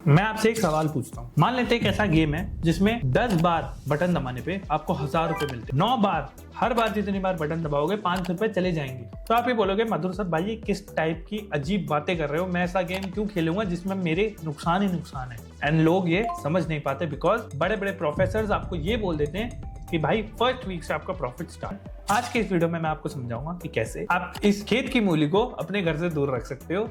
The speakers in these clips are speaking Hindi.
मैं आपसे एक सवाल पूछता हूँ। मान लेते हैं एक ऐसा गेम है जिसमें 10 बार बटन दबाने पे आपको 1000 रुपए मिलते हैं। 9 बार, हर बार जितनी बार बटन दबाओगे 500 रुपए चले जाएंगे। तो आप ये बोलोगे मधुर सर भाई ये किस टाइप की अजीब बातें कर रहे हो, मैं ऐसा गेम क्यों खेलूंगा जिसमें मेरे नुकसान ही नुकसान है। एंड लोग ये समझ नहीं पाते बिकॉज बड़े बड़े प्रोफेसर आपको ये बोल देते हैं कि भाई फर्स्ट वीक से आपका प्रॉफिट स्टार्ट। आज के इस वीडियो में मैं आपको समझाऊंगा कि कैसे आप इस खेत की मूली को अपने घर से दूर रख सकते हो,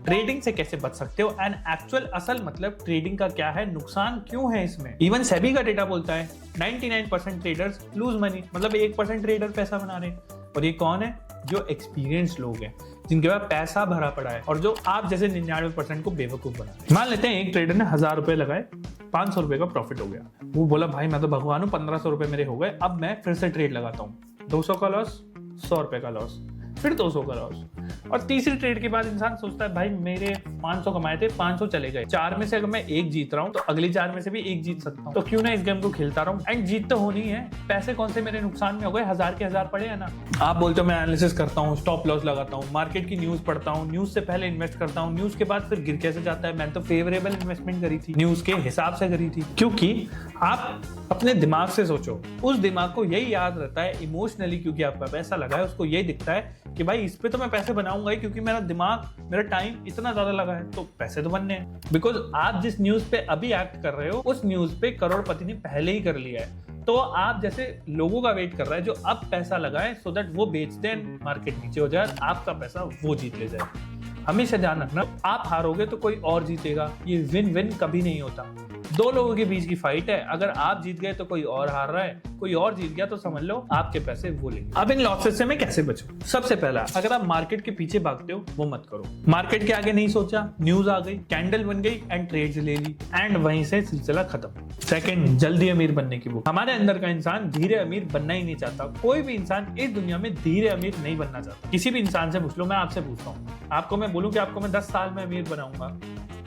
ट्रेडिंग से कैसे बच सकते हो एंड एक्चुअल असल मतलब ट्रेडिंग का क्या है, नुकसान क्यों है इसमें। इवन सेबी का डेटा बोलता है 99% ट्रेडर्स लूज मनी, मतलब 1% ट्रेडर पैसा बना रहे हैं। और ये कौन है? जो एक्सपीरियंस लोग हैं जिनके पास पैसा भरा पड़ा है और जो आप जैसे 99% को बेवकूफ बना रहे हैं। मान लेते हैं एक ट्रेडर ने 1000 रुपए लगाए, 500 रुपए का प्रॉफिट हो गया। वो बोला भाई मैं तो भगवान हूँ, 1500 रुपए मेरे हो गए, अब मैं फिर से ट्रेड लगाता हूँ। 200 का लॉस, 100 रुपए का लॉस, फिर 200 का लॉस। और तीसरी ट्रेड के बाद इंसान सोचता है भाई मेरे 500 कमाए थे, 500 चले गए, 4 में से अगर मैं एक जीत रहा हूँ तो अगली 4 में से भी एक जीत सकता हूँ, तो क्यों ना इस गेम को खेलता रहूं। एंड जीत तो होनी है, पैसे कौन से मेरे नुकसान में हो गए, 1000 के 1000 पड़े हैं ना। आप बोलते हो मैं एनालिसिस करता हूँ, स्टॉप लॉस लगाता हूँ, मार्केट की न्यूज पढ़ता हूँ, न्यूज से पहले इन्वेस्ट करता हूँ, न्यूज के बाद फिर गिर कैसे जाता है। मैंने तो फेवरेबल इन्वेस्टमेंट करी थी, न्यूज के हिसाब से करी थी। क्योंकि आप अपने दिमाग से सोचो, उस दिमाग को यही याद रहता है इमोशनली, क्योंकि आपका पैसा लगा है, उसको यही दिखता है कि भाई इस पे तो मैं पैसे बनाऊंगा ही क्योंकि मेरा दिमाग, मेरा टाइम इतना ज्यादा लगा है, तो पैसे तो बनने हैं। बिकॉज आप जिस न्यूज पे अभी एक्ट कर रहे हो उस न्यूज पे करोड़पति ने पहले ही कर लिया है, तो आप जैसे लोगों का वेट कर रहा है जो अब पैसा लगाए सो दैट वो बेच दें, मार्केट नीचे हो जाए, आपका पैसा वो जीत ले जाए। हमेशा ध्यान रखना, आप हारोगे तो कोई और जीतेगा, ये विन विन कभी नहीं होता। दो लोगों के बीच की फाइट है, अगर आप जीत गए तो कोई और हार रहा है, कोई और जीत गया तो समझ लो आपके पैसे वो लेंगे। अब इन लॉसेस से मैं कैसे बचूं? सबसे पहला, अगर आप मार्केट के पीछे भागते हो वो मत करो। मार्केट के आगे नहीं सोचा, न्यूज आ गई, कैंडल बन गई एंड ट्रेड्स ले ली एंड वहीं से सिलसिला खत्म। सेकंड, जल्दी अमीर बनने की भूख। हमारे अंदर का इंसान धीरे अमीर बनना ही नहीं चाहता। कोई भी इंसान इस दुनिया में धीरे अमीर नहीं बनना चाहता। किसी भी इंसान से पूछ लो, मैं आपसे पूछता हूँ, आपको मैं बोलूं कि आपको मैं 10 साल में अमीर बनाऊंगा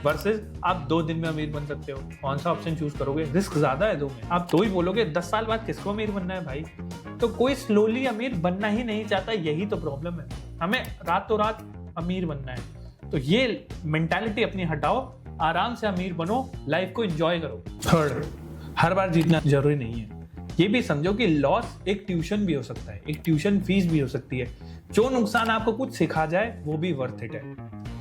वर्सेस आप 2 दिन में अमीर बन सकते हो, कौन सा ऑप्शन चूज करोगे? रिस्क ज्यादा है दो में। आप तो ही बोलोगे 10 साल बाद किसको अमीर बनना है भाई? तो कोई स्लोली अमीर बनना ही नहीं चाहता, यही तो प्रॉब्लम है। हमें रातों रात अमीर बनना है, तो ये मेंटालिटी अपनी हटाओ, आराम से अमीर बनो, लाइफ को एंजॉय करो। थर्ड, हर बार जीतना जरूरी नहीं है। ये भी समझो कि लॉस एक ट्यूशन भी हो सकता है, एक ट्यूशन फीस भी हो सकती है। जो नुकसान आपको कुछ सिखा जाए वो भी वर्थ इट है,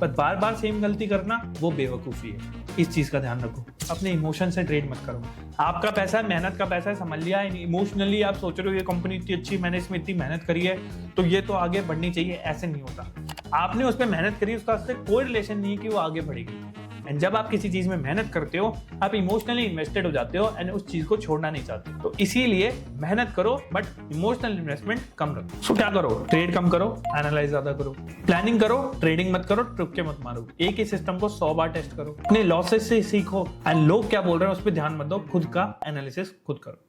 पर बार बार सेम गलती करना वो बेवकूफी है। इस चीज का ध्यान रखो, अपने इमोशन से ट्रेड मत करो। आपका पैसा है, मेहनत का पैसा है, समझ लिया है। इमोशनली आप सोच रहे हो ये कंपनी इतनी अच्छी, मैंने इसमें इतनी मेहनत करी है तो ये तो आगे बढ़नी चाहिए, ऐसे नहीं होता। आपने उस पर मेहनत करी, उसका उससे कोई रिलेशन नहीं है कि वो आगे बढ़ेगी। एंड जब आप किसी चीज में मेहनत करते हो आप इमोशनली इन्वेस्टेड हो जाते हो एंड उस चीज को छोड़ना नहीं चाहते। तो इसीलिए मेहनत करो बट इमोशनल इन्वेस्टमेंट कम रखो। सो क्या करो? ट्रेड कम करो, एनालाइज ज्यादा करो, प्लानिंग करो, ट्रेडिंग मत करो, तुक्के मत मारो। एक ही सिस्टम को 100 बार टेस्ट करो, अपने लॉसेस से सीखो एंड लोग क्या बोल रहे हैं उस पर ध्यान मत दो, खुद का एनालिसिस खुद करो।